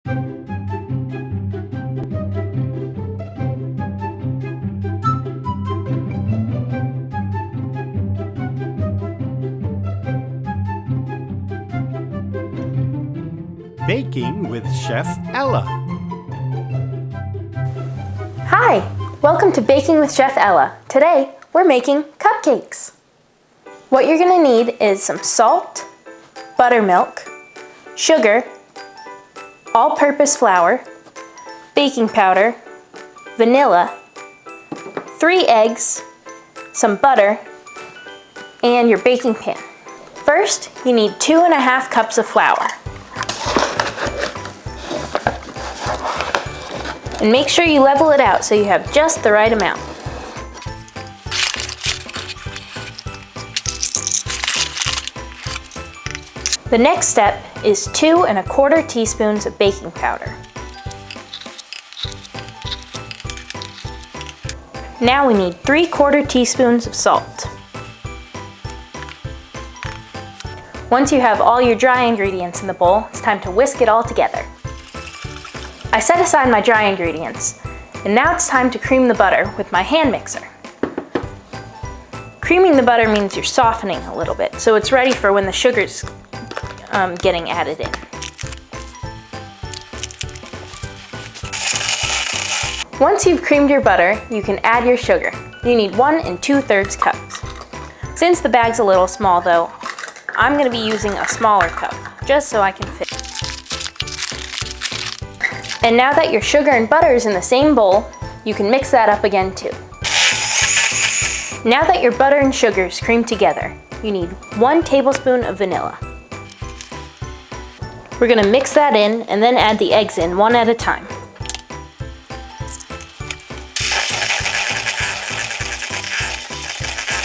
Baking with Chef Ella. Hi, welcome to Baking with Chef Ella. Today, we're making cupcakes. What you're gonna need is some salt, buttermilk, sugar, all-purpose flour, baking powder, vanilla, 3 eggs, some butter, and your baking pan. First, you need 2½ cups of flour. And make sure you level it out so you have just the right amount. The next step is 2¼ teaspoons of baking powder. Now we need 3/4 teaspoons of salt. Once you have all your dry ingredients in the bowl, it's time to whisk it all together. I set aside my dry ingredients, and now it's time to cream the butter with my hand mixer. Creaming the butter means you're softening a little bit, so it's ready for when the sugar's getting added in. Once you've creamed your butter, you can add your sugar. You need 1 2/3 cups. Since the bag's a little small though, I'm going to be using a smaller cup, just so I can fit. And now that your sugar and butter is in the same bowl, you can mix that up again too. Now that your butter and sugar is creamed together, you need 1 tablespoon of vanilla. We're going to mix that in and then add the eggs in one at a time.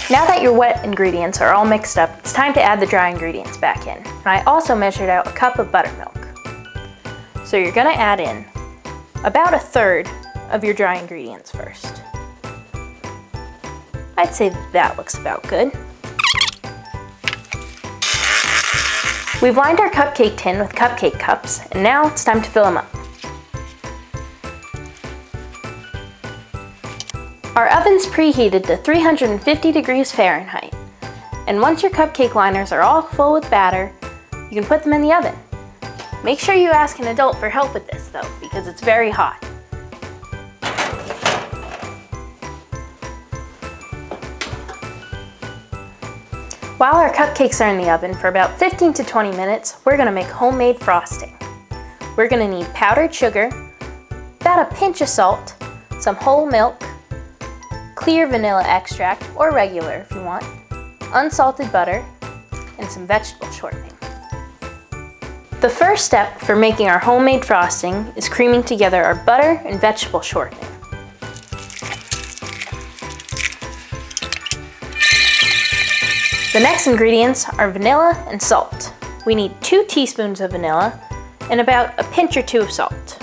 Now that your wet ingredients are all mixed up, it's time to add the dry ingredients back in. And I also measured out a cup of buttermilk. So you're going to add in about 1/3 of your dry ingredients first. I'd say that looks about good. We've lined our cupcake tin with cupcake cups, and now it's time to fill them up. Our oven's preheated to 350 degrees Fahrenheit. And once your cupcake liners are all full with batter, you can put them in the oven. Make sure you ask an adult for help with this though, because it's very hot. While our cupcakes are in the oven for about 15 to 20 minutes, we're going to make homemade frosting. We're going to need powdered sugar, about a pinch of salt, some whole milk, clear vanilla extract, or regular if you want, unsalted butter, and some vegetable shortening. The first step for making our homemade frosting is creaming together our butter and vegetable shortening. The next ingredients are vanilla and salt. We need 2 teaspoons of vanilla and about a pinch or 2 of salt.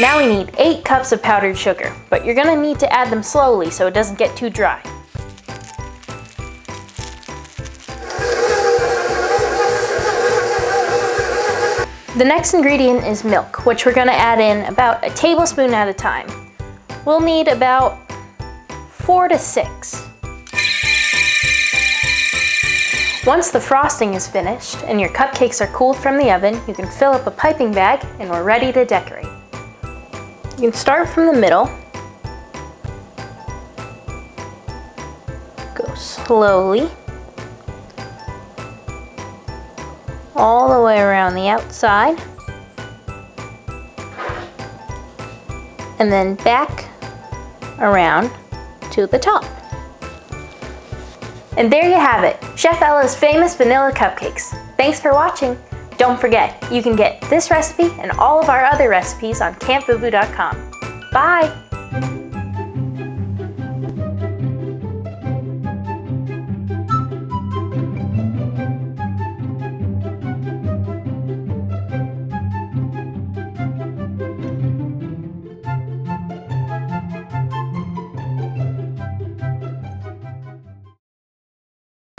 Now we need 8 cups of powdered sugar, but you're going to need to add them slowly so it doesn't get too dry. The next ingredient is milk, which we're going to add in about a tablespoon at a time. We'll need about 4 to 6. Once the frosting is finished and your cupcakes are cooled from the oven, you can fill up a piping bag and we're ready to decorate. You can start from the middle, go slowly, all the way around the outside, and then back around to the top. And there you have it, Chef Ella's famous vanilla cupcakes. Thanks for watching. Don't forget, you can get this recipe and all of our other recipes on campfufu.com. Bye!